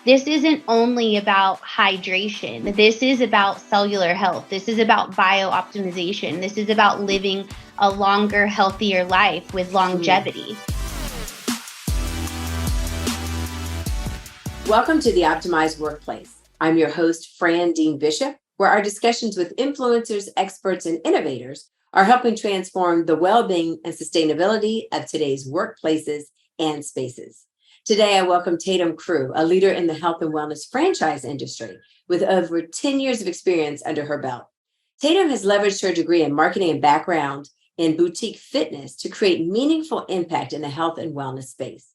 this isn't only about hydration. This is about cellular health. This is about bio-optimization. This is about living a longer, healthier life with longevity. Welcome to the Optimized Workplace. I'm your host, Fran Bishop, where our discussions with influencers, experts, and innovators are helping transform the well-being and sustainability of today's workplaces and spaces. Today, I welcome Tatum Crews, a leader in the health and wellness franchise industry with over 10 years of experience under her belt. Tatum has leveraged her degree in marketing and background in boutique fitness to create meaningful impact in the health and wellness space.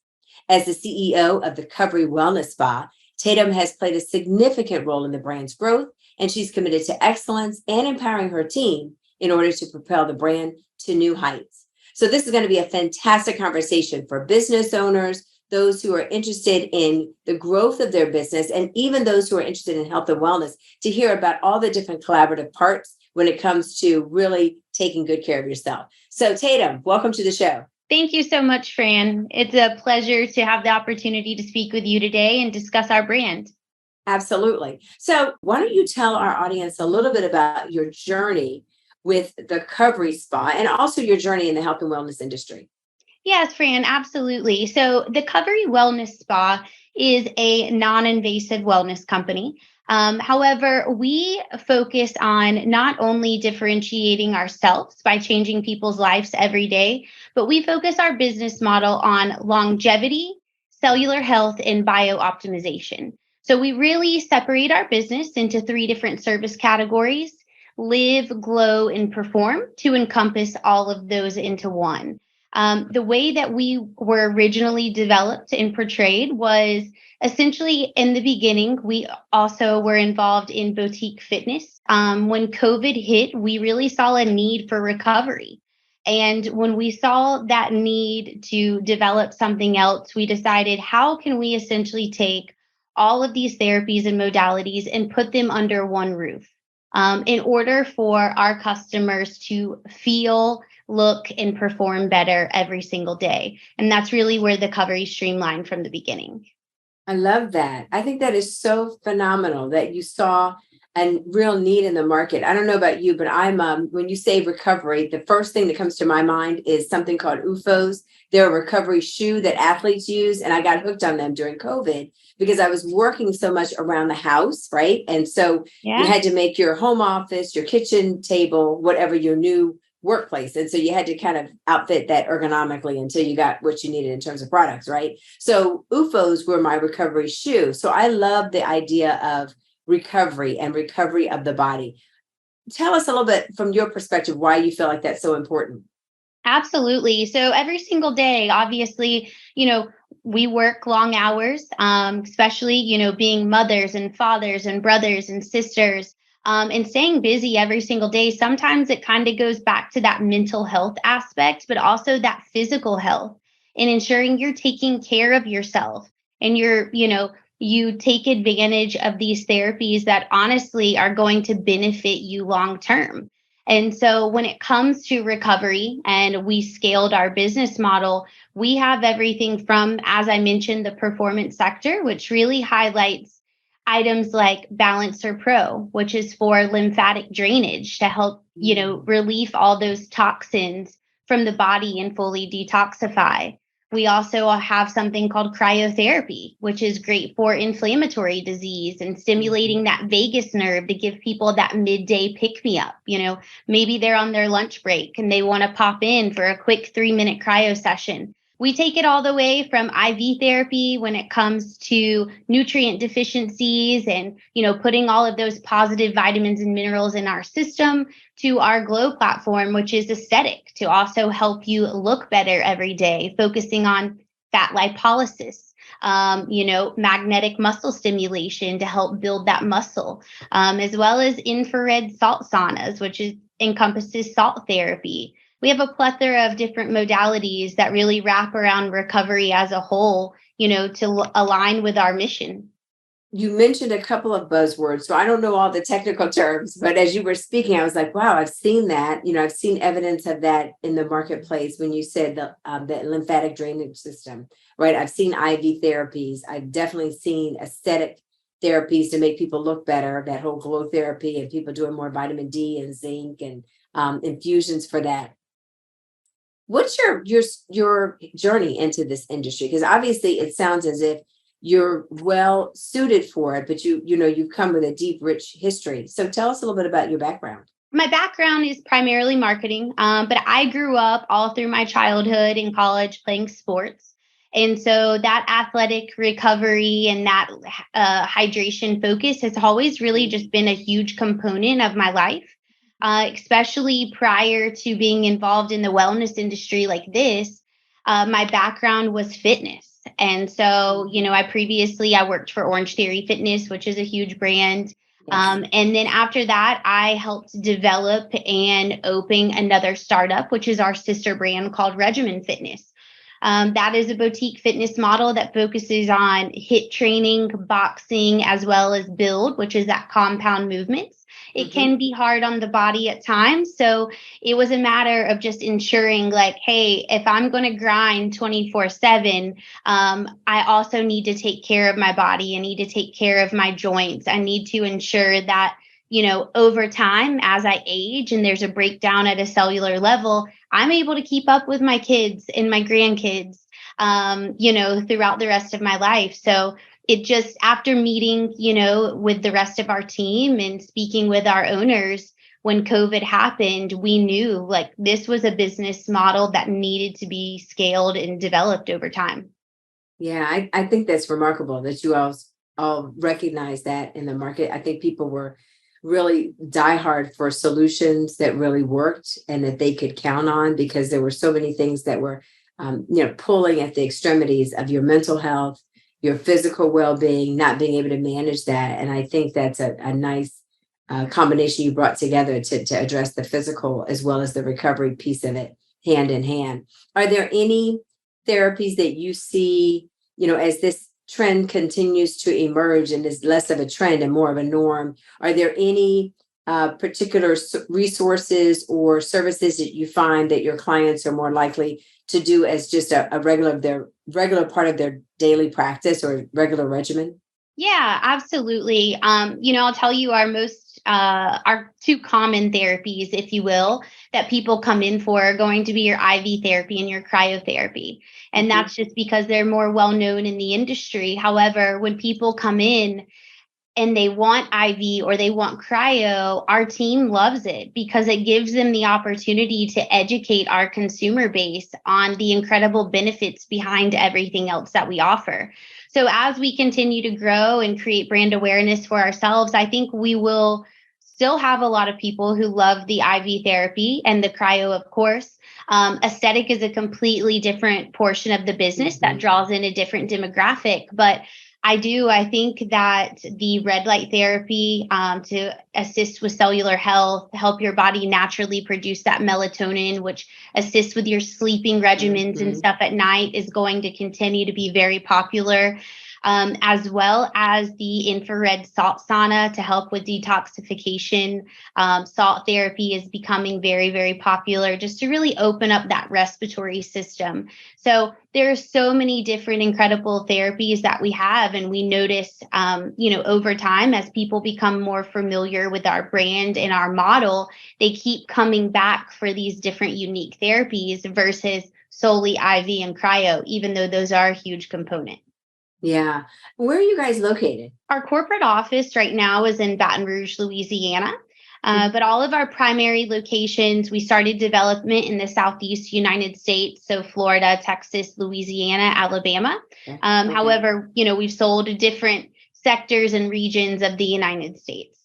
As the CEO of the Covery Wellness Spa, Tatum has played a significant role in the brand's growth, and she's committed to excellence and empowering her team in order to propel the brand to new heights. So this is going to be a fantastic conversation for business owners, those who are interested in the growth of their business, and even those who are interested in health and wellness, to hear about all the different collaborative parts when it comes to really taking good care of yourself. So Tatum, welcome to the show. Thank you so much, Fran. It's a pleasure to have the opportunity to speak with you today and discuss our brand. Absolutely. So why don't you tell our audience a little bit about your journey with the Covery Spa and also your journey in the health and wellness industry? Yes, Fran, absolutely. So the Covery Wellness Spa is a non-invasive wellness company. However, we focus on not only differentiating ourselves by changing people's lives every day, but we focus our business model on longevity, cellular health, and bio-optimization. So we really separate our business into three different service categories: live, glow, and perform, to encompass all of those into one. The way that we were originally developed and portrayed was essentially in the beginning, we also were involved in boutique fitness. When COVID hit, we really saw a need for recovery. And when we saw that need to develop something else, we decided, how can we essentially take all of these therapies and modalities and put them under one roof in order for our customers to feel, look, and perform better every single day. And that's really where the Covery streamlined from the beginning. I love that. I think that is so phenomenal that you saw a real need in the market. I don't know about you, but I'm when you say recovery, the first thing that comes to my mind is something called UFOs. They're a recovery shoe that athletes use, and I got hooked on them during COVID because I was working so much around the house, right? And so you had to make your home office, your kitchen table, whatever your new workplace. And so you had to kind of outfit that ergonomically until you got what you needed in terms of products, right? So UFOs were my recovery shoe. So I love the idea of recovery and recovery of the body. Tell us a little bit from your perspective why you feel like that's so important. Absolutely. So every single day, obviously, we work long hours, especially, being mothers and fathers and brothers and sisters. And staying busy every single day, sometimes it kind of goes back to that mental health aspect, but also that physical health and ensuring you're taking care of yourself and you take advantage of these therapies that honestly are going to benefit you long term. And so when it comes to recovery and we scaled our business model, we have everything from, as I mentioned, the performance sector, which really highlights items like Balancer Pro, which is for lymphatic drainage to help, relieve all those toxins from the body and fully detoxify. We also have something called cryotherapy, which is great for inflammatory disease and stimulating that vagus nerve to give people that midday pick me up. Maybe they're on their lunch break and they want to pop in for a quick 3-minute cryo session. We take it all the way from IV therapy when it comes to nutrient deficiencies and, putting all of those positive vitamins and minerals in our system, to our Glow platform, which is aesthetic, to also help you look better every day, focusing on fat lipolysis, magnetic muscle stimulation to help build that muscle, as well as infrared salt saunas, which encompasses salt therapy. We have a plethora of different modalities that really wrap around recovery as a whole, to align with our mission. you mentioned a couple of buzzwords, so I don't know all the technical terms, but as you were speaking, I was like, wow, I've seen that. I've seen evidence of that in the marketplace when you said the lymphatic drainage system, right? I've seen IV therapies. I've definitely seen aesthetic therapies to make people look better, that whole glow therapy, and people doing more vitamin D and zinc and infusions for that. What's your journey into this industry? Because obviously it sounds as if you're well suited for it, but you've come with a deep, rich history. So tell us a little bit about your background. My background is primarily marketing, but I grew up all through my childhood and college playing sports. And so that athletic recovery and that hydration focus has always really just been a huge component of my life, especially prior to being involved in the wellness industry like this. My background was fitness. And so, I worked for Orange Theory Fitness, which is a huge brand. Yes. And then after that, I helped develop and open another startup, which is our sister brand called Regimen Fitness. That is a boutique fitness model that focuses on HIIT training, boxing, as well as build, which is that compound movements. It Mhm. can be hard on the body at times. So it was a matter of just ensuring, like, hey, if I'm going to grind 24/7, I also need to take care of my body. I need to take care of my joints. I need to ensure that, over time, as I age and there's a breakdown at a cellular level, I'm able to keep up with my kids and my grandkids, throughout the rest of my life. So it just, after meeting, with the rest of our team and speaking with our owners, when COVID happened, we knew like this was a business model that needed to be scaled and developed over time. Yeah, I think that's remarkable that you all recognize that in the market. I think people were really diehard for solutions that really worked and that they could count on, because there were so many things that were, pulling at the extremities of your mental health, your physical well-being, not being able to manage that. And I think that's a nice combination you brought together to address the physical as well as the recovery piece of it, hand in hand. Are there any therapies that you see, as this trend continues to emerge and is less of a trend and more of a norm? Are there any particular resources or services that you find that your clients are more likely to do as just a regular part of their daily practice or regular regimen? Yeah, absolutely. I'll tell you our two common therapies, if you will, that people come in for are going to be your IV therapy and your cryotherapy. And Mhm. that's just because they're more well known in the industry. However, when people come in and they want IV or they want cryo, our team loves it because it gives them the opportunity to educate our consumer base on the incredible benefits behind everything else that we offer. So as we continue to grow and create brand awareness for ourselves, I think we will still have a lot of people who love the IV therapy and the cryo, of course. Aesthetic is a completely different portion of the business that Mhm. draws in a different demographic, but I think that the red light therapy, to assist with cellular health, help your body naturally produce that melatonin, which assists with your sleeping regimens and Mhm. stuff at night, is going to continue to be very popular. As well as the infrared salt sauna to help with detoxification. Salt therapy is becoming very, very popular just to really open up that respiratory system. So there are so many different incredible therapies that we have, and we notice, over time as people become more familiar with our brand and our model, they keep coming back for these different unique therapies versus solely IV and cryo, even though those are a huge component. Yeah. Where are you guys located? Our corporate office right now is in Baton Rouge, Louisiana. Mhm. But all of our primary locations, we started development in the Southeast United States. So Florida, Texas, Louisiana, Alabama. Okay. Okay. However, we've sold to different sectors and regions of the United States.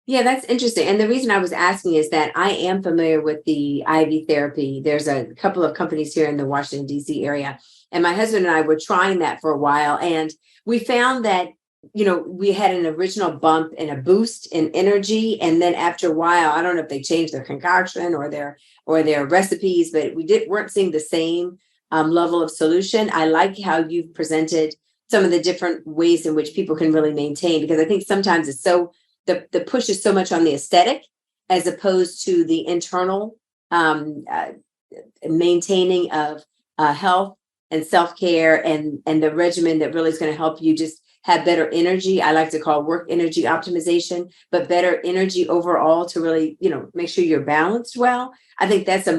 Yeah, that's interesting. And the reason I was asking is that I am familiar with the IV therapy. There's a couple of companies here in the Washington, D.C. area. And my husband and I were trying that for a while. And we found that, we had an original bump and a boost in energy. And then after a while, I don't know if they changed their concoction or their recipes, but weren't seeing the same level of solution. I like how you've presented some of the different ways in which people can really maintain, because I think sometimes it's so the push is so much on the aesthetic as opposed to the internal um, uh, maintaining of health and self-care and the regimen that really is going to help you just have better energy. I like to call work energy optimization, but better energy overall to really, make sure you're balanced well. I think that's a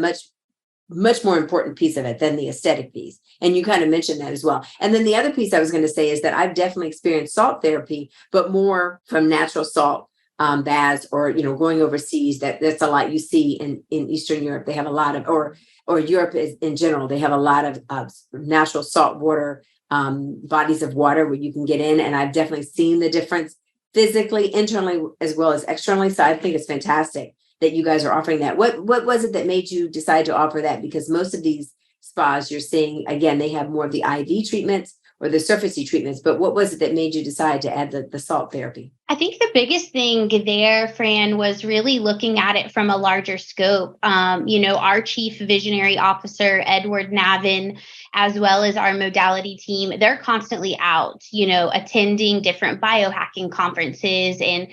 much more important piece of it than the aesthetic piece. And you kind of mentioned that as well. And then the other piece I was going to say is that I've definitely experienced salt therapy, but more from natural salt baths, or, going overseas. That's a lot you see in Eastern Europe. They have a lot of, or Europe is in general, they have a lot of natural salt water bodies of water where you can get in. And I've definitely seen the difference physically, internally, as well as externally. So I think it's fantastic that you guys are offering that. What was it that made you decide to offer that? Because most of these spas you're seeing, again, they have more of the IV treatments or the surfacey treatments, but what was it that made you decide to add the salt therapy? I think the biggest thing there, Fran, was really looking at it from a larger scope. Our chief visionary officer, Edward Navin, as well as our modality team, they're constantly out, attending different biohacking conferences and,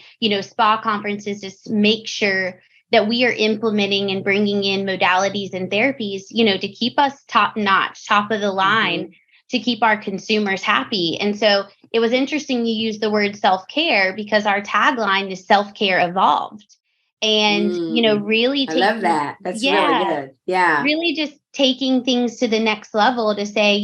spa conferences to make sure that we are implementing and bringing in modalities and therapies, to keep us top notch, top of the line, mm-hmm. to keep our consumers happy. And so it was interesting you used the word self-care, because our tagline is self-care evolved. And, really I love that. That's really good. Yeah. Really just taking things to the next level to say,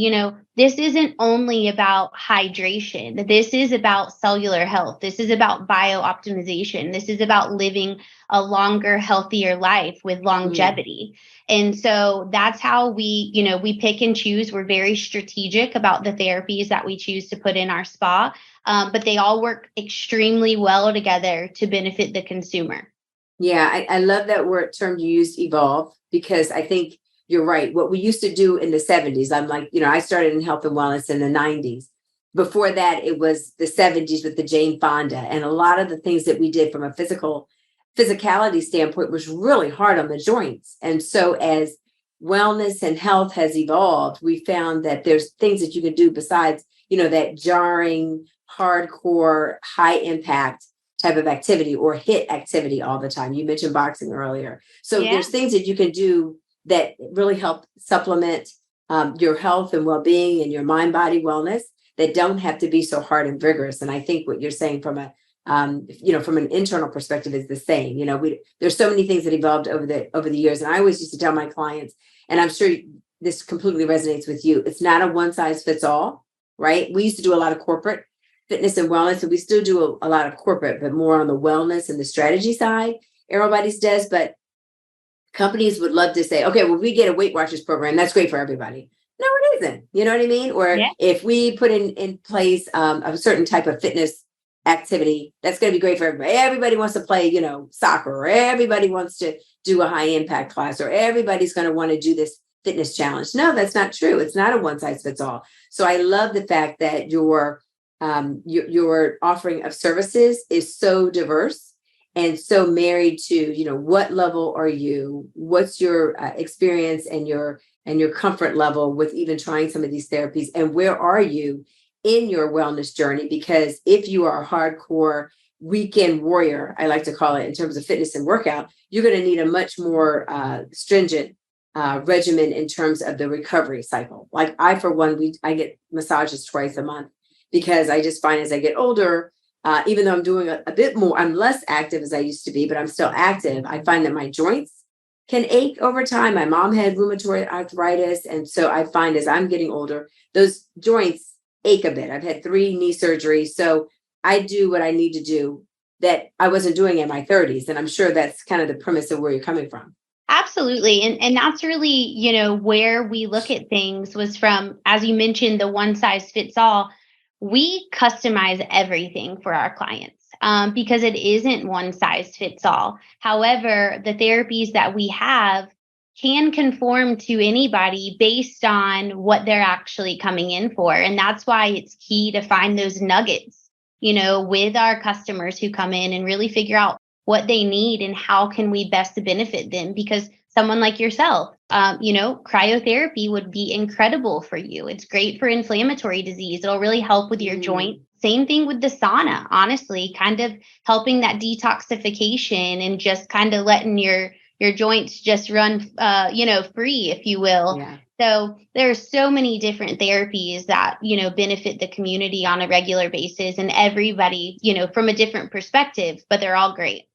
this isn't only about hydration. This is about cellular health. This is about bio-optimization. This is about living a longer, healthier life with longevity. And so that's how we pick and choose. We're very strategic about the therapies that we choose to put in our spa, but they all work extremely well together to benefit the consumer. Yeah, I love that term you used, evolve, because I think you're right. What we used to do in the 70s, I'm like, I started in health and wellness in the 90s. Before that, it was the 70s with the Jane Fonda. And a lot of the things that we did from a physicality standpoint was really hard on the joints. And so as wellness and health has evolved, we found that there's things that you can do besides, that jarring, hardcore, high impact type of activity or hit activity all the time. You mentioned boxing earlier. So there's things that you can do that really help supplement your health and well-being and your mind-body wellness that don't have to be so hard and vigorous. And I think what you're saying from from an internal perspective is the same. There's so many things that evolved over the years. And I always used to tell my clients, and I'm sure this completely resonates with you, it's not a one size fits all, right? We used to do a lot of corporate fitness and wellness, and we still do a lot of corporate, but more on the wellness and the strategy side. Everybody's does, but companies would love to say, okay, well, we get a Weight Watchers program, that's great for everybody. No, it isn't. You know what I mean? Or if we put in place a certain type of fitness activity, that's going to be great for everybody. Everybody wants to play, soccer, or everybody wants to do a high impact class, or everybody's going to want to do this fitness challenge. No, that's not true. It's not a one size fits all. So I love the fact that your offering of services is so diverse and so married to, what level are you? What's your experience and your comfort level with even trying some of these therapies? And where are you in your wellness journey? Because if you are a hardcore weekend warrior, I like to call it, in terms of fitness and workout, you're going to need a much more stringent regimen in terms of the recovery cycle. Like I, for one, I get massages twice a month, because I just find as I get older, even though I'm doing a bit more, I'm less active as I used to be, but I'm still active. I find that my joints can ache over time. My mom had rheumatoid arthritis. And so I find as I'm getting older, those joints ache a bit. I've had 3 knee surgeries. So I do what I need to do that I wasn't doing in my 30s. And I'm sure that's kind of the premise of where you're coming from. Absolutely. And that's really, where we look at things was from, as you mentioned, the one size fits all. We customize everything for our clients because it isn't one size fits all. However, the therapies that we have can conform to anybody based on what they're actually coming in for. And that's why it's key to find those nuggets, with our customers who come in and really figure out what they need and how can we best benefit them. Because someone like yourself, cryotherapy would be incredible for you. It's great for inflammatory disease. It'll really help with your joint. Same thing with the sauna, honestly, kind of helping that detoxification and just kind of letting your joints just run, free, if you will. Yeah. So there are so many different therapies that, benefit the community on a regular basis, and everybody, from a different perspective, but they're all great.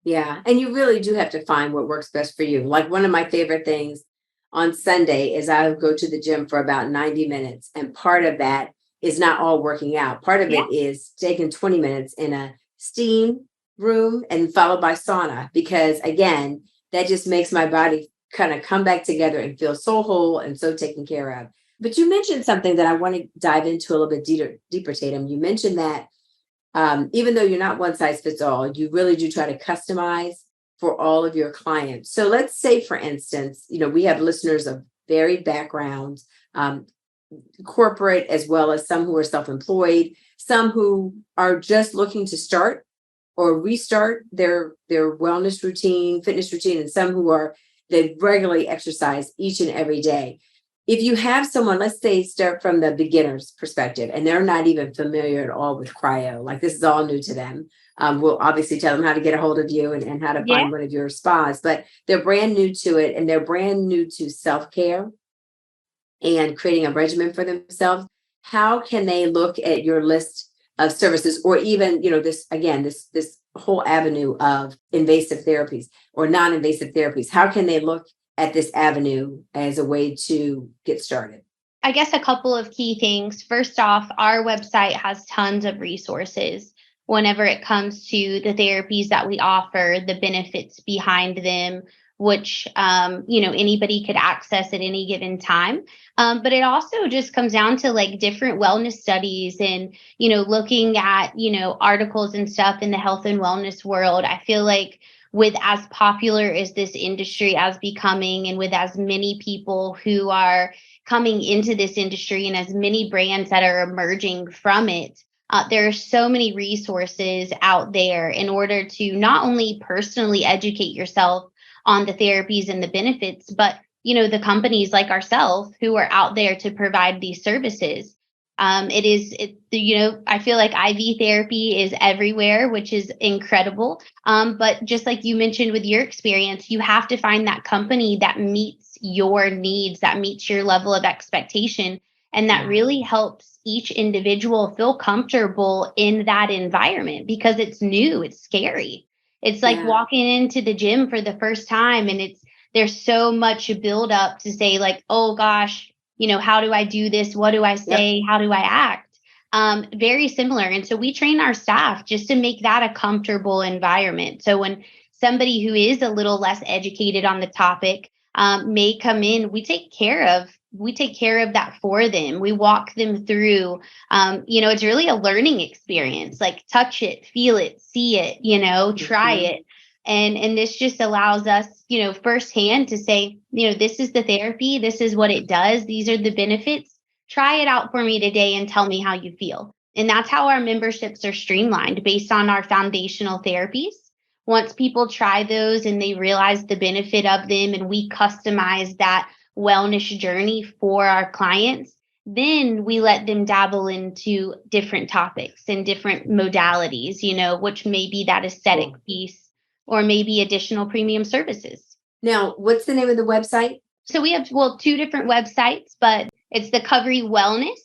Yeah. And you really do have to find what works best for you. Like one of my favorite things on Sunday is I go to the gym for about 90 minutes. And part of that is not all working out. Part of Yeah. it is taking 20 minutes in a steam room and followed by sauna, because again, that just makes my body kind of come back together and feel so whole and so taken care of. But you mentioned something that I want to dive into a little bit deeper, Tatum. You mentioned that even though you're not one size fits all, you really do try to customize for all of your clients. So let's say, for instance, we have listeners of varied backgrounds, corporate as well as some who are self-employed, some who are just looking to start or restart their wellness routine, fitness routine, and some who they regularly exercise each and every day. If you have someone, let's say, start from the beginner's perspective, and they're not even familiar at all with cryo, like this is all new to them. We'll obviously tell them how to get a hold of you and how to Yeah. find one of your spas, but they're brand new to it, and they're brand new to self-care and creating a regimen for themselves. How can they look at your list of services, or even, this whole avenue of invasive therapies or non-invasive therapies? How can they look at this avenue as a way to get started? I guess a couple of key things. First off, our website has tons of resources whenever it comes to the therapies that we offer, the benefits behind them, which anybody could access at any given time. But it also just comes down to like different wellness studies and, looking at, articles and stuff in the health and wellness world. I feel like with as popular as this industry as becoming, and with as many people who are coming into this industry and as many brands that are emerging from it, there are so many resources out there in order to not only personally educate yourself on the therapies and the benefits, but the companies like ourselves who are out there to provide these services. I feel like IV therapy is everywhere, which is incredible. But just like you mentioned with your experience, you have to find that company that meets your needs, that meets your level of expectation, and that really helps each individual feel comfortable in that environment, because it's new, it's scary. It's like walking into the gym for the first time, and there's so much build up to say like, oh gosh, how do I do this? What do I say? How do I act? Very similar. And so we train our staff just to make that a comfortable environment. So when somebody who is a little less educated on the topic may come in, we take care of that for them. We walk them through, it's really a learning experience, like touch it, feel it, see it, try it. And this just allows us, firsthand to say, this is the therapy, this is what it does, these are the benefits. Try it out for me today and tell me how you feel. And that's how our memberships are streamlined based on our foundational therapies. Once people try those and they realize the benefit of them, and we customize that wellness journey for our clients, then we let them dabble into different topics and different modalities, which may be that aesthetic piece, or maybe additional premium services. Now, what's the name of the website? So we have, two different websites, but it's the Covery Wellness.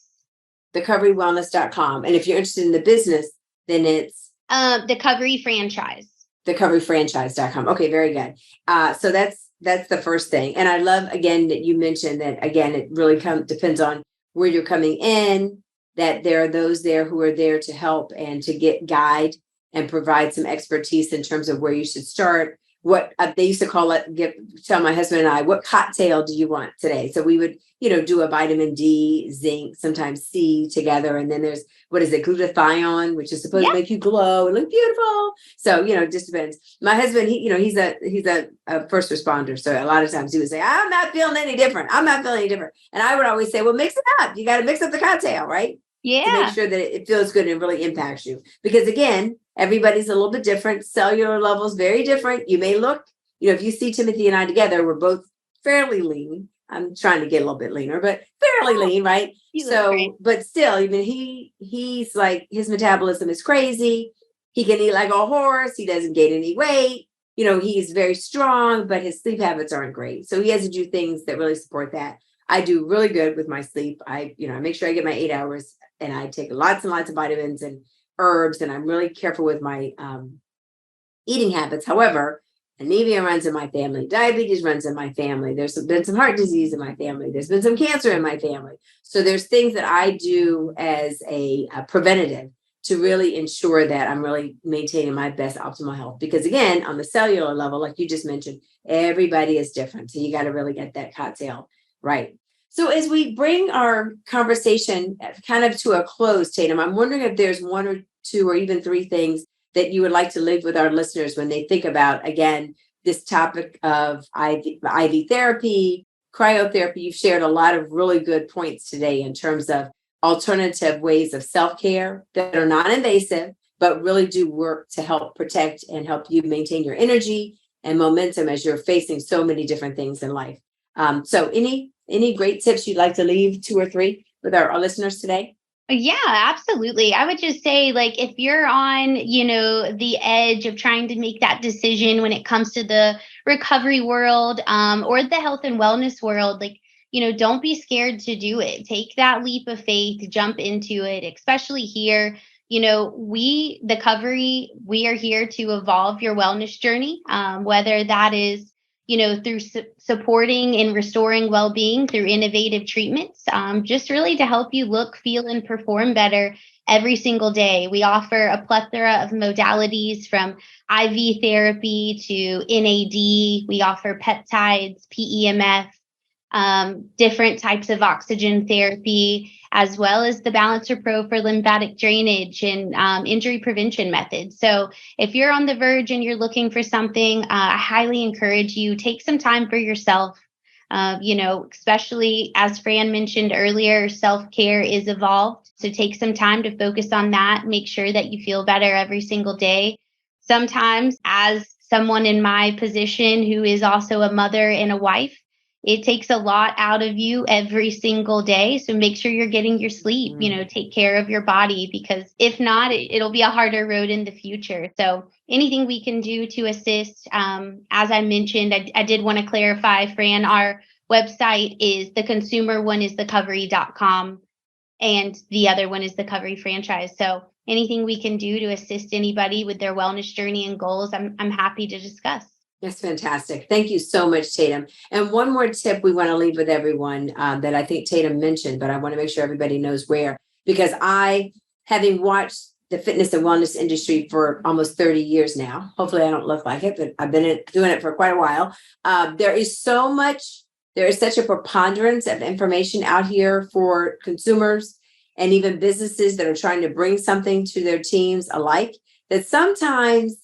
thecoverywellness.com. And if you're interested in the business, then it's the Covery Franchise. thecoveryfranchise.com. Okay, very good. So that's the first thing. And I love, again, that you mentioned that, again, it really depends on where you're coming in, that there are those there who are there to help and to guide and provide some expertise in terms of where you should start. What they used to tell my husband and I, what cocktail do you want today? So we would, do a vitamin D, zinc, sometimes C together. And then there's, glutathione, which is supposed to make you glow and look beautiful. So, it just depends. My husband, he's a first responder. So a lot of times he would say, I'm not feeling any different. I'm not feeling any different. And I would always say, well, mix it up. You got to mix up the cocktail, right? Yeah. To make sure that it feels good and really impacts you. Because again, everybody's a little bit different. Cellular levels very different. You may look, if you see Timothy and I together, we're both fairly lean. I'm trying to get a little bit leaner, but fairly lean, right? You look great. So, but still, I mean, he's like, his metabolism is crazy. He can eat like a horse. He doesn't gain any weight. He's very strong, but his sleep habits aren't great. So he has to do things that really support that. I do really good with my sleep. I make sure I get my 8 hours, and I take lots and lots of vitamins and herbs, and I'm really careful with my eating habits. However, anemia runs in my family. Diabetes runs in my family. There's been some heart disease in my family. There's been some cancer in my family. So there's things that I do as a preventative to really ensure that I'm really maintaining my best optimal health. Because again, on the cellular level, like you just mentioned, everybody is different. So you got to really get that cocktail right. So as we bring our conversation kind of to a close, Tatum, I'm wondering if there's one or two or even three things that you would like to leave with our listeners when they think about, again, this topic of IV therapy, cryotherapy. You've shared a lot of really good points today in terms of alternative ways of self-care that are non-invasive, but really do work to help protect and help you maintain your energy and momentum as you're facing so many different things in life. So any great tips you'd like to leave, two or three, with our listeners today? Yeah, absolutely. I would just say, like, if you're on, the edge of trying to make that decision when it comes to the recovery world, or the health and wellness world, like, don't be scared to do it. Take that leap of faith, jump into it, especially here. The Covery, we are here to evolve your wellness journey, whether that is through supporting and restoring well-being through innovative treatments, just really to help you look, feel, and perform better every single day. We offer a plethora of modalities from IV therapy to NAD. We offer peptides, PEMF, different types of oxygen therapy, as well as the Balancer Pro for lymphatic drainage and injury prevention methods. So if you're on the verge and you're looking for something, I highly encourage you, take some time for yourself. Especially as Fran mentioned earlier, self-care is evolved. So take some time to focus on that. Make sure that you feel better every single day. Sometimes, as someone in my position who is also a mother and a wife, it takes a lot out of you every single day. So make sure you're getting your sleep, take care of your body, because if not, it'll be a harder road in the future. So anything we can do to assist. As I mentioned, I did want to clarify, Fran, our website is the consumer one is thecovery.com, and the other one is the Covery franchise. So anything we can do to assist anybody with their wellness journey and goals, I'm happy to discuss. That's fantastic. Thank you so much, Tatum. And one more tip we want to leave with everyone that I think Tatum mentioned, but I want to make sure everybody knows where, because having watched the fitness and wellness industry for almost 30 years now, hopefully I don't look like it, but I've been doing it for quite a while. There is such a preponderance of information out here for consumers and even businesses that are trying to bring something to their teams alike, that sometimes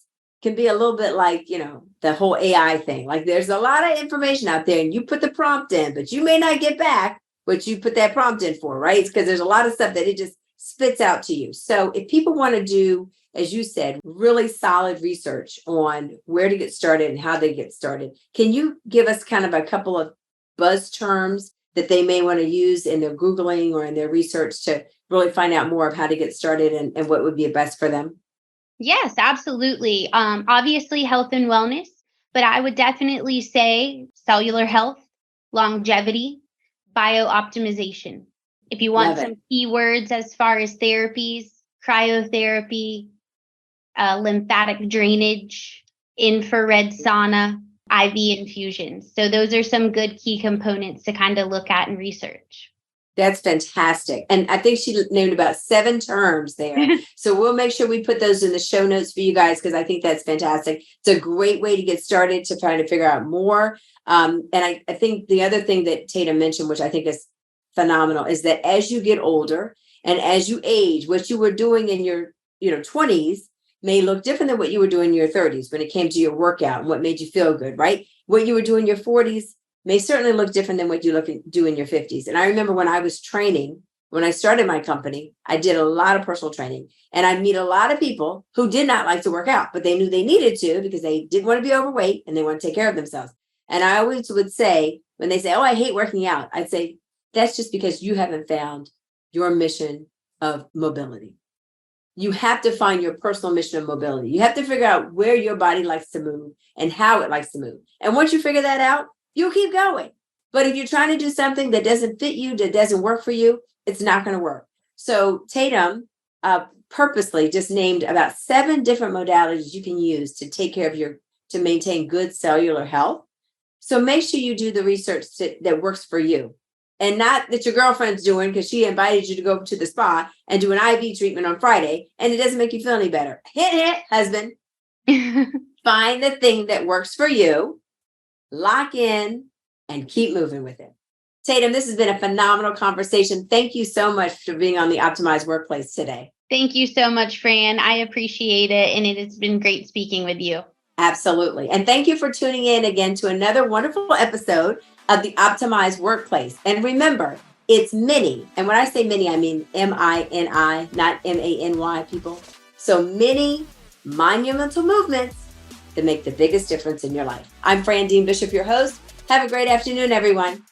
can be a little bit like, the whole AI thing. Like, there's a lot of information out there and you put the prompt in, but you may not get back what you put that prompt in for, right? It's because there's a lot of stuff that it just spits out to you. So if people want to do, as you said, really solid research on where to get started and how they get started, can you give us kind of a couple of buzz terms that they may want to use in their Googling or in their research to really find out more of how to get started and what would be best for them? Yes, absolutely. Obviously, health and wellness, but I would definitely say cellular health, longevity, biooptimization. If you want Love it. some keywords as far as therapies, cryotherapy, lymphatic drainage, infrared sauna, IV infusions. So those are some good key components to kind of look at and research. That's fantastic. And I think she named about 7 terms there. So we'll make sure we put those in the show notes for you guys, because I think that's fantastic. It's a great way to get started to try to figure out more. And I think the other thing that Tatum mentioned, which I think is phenomenal, is that as you get older and as you age, what you were doing in your 20s may look different than what you were doing in your 30s when it came to your workout and what made you feel good, right? What you were doing in your 40s may certainly look different than what you do in your 50s. And I remember when I was training When I started my company, I did a lot of personal training, and I meet a lot of people who did not like to work out, but they knew they needed to because they didn't want to be overweight and they want to take care of themselves. And I always would say, when they say, oh, I hate working out, I'd say, that's just because you haven't found your mission of mobility. You have to find your personal mission of mobility. You have to figure out where your body likes to move and how it likes to move. And once you figure that out, you'll keep going. But if you're trying to do something that doesn't fit you, that doesn't work for you, it's not going to work. So Tatum purposely just named about 7 different modalities you can use to take care of to maintain good cellular health. So make sure you do the research that works for you, and not that your girlfriend's doing because she invited you to go to the spa and do an IV treatment on Friday and it doesn't make you feel any better. Hit, husband. Find the thing that works for you, lock in, and keep moving with it. Tatum, this has been a phenomenal conversation. Thank you so much for being on the Optimized Workplace today. Thank you so much, Fran. I appreciate it. And it has been great speaking with you. Absolutely. And thank you for tuning in again to another wonderful episode of the Optimized Workplace. And remember, it's many. And when I say many, I mean MINI, not MANY, people. So many monumental movements that make the biggest difference in your life. I'm Fran Dean Bishop, your host. Have a great afternoon, everyone.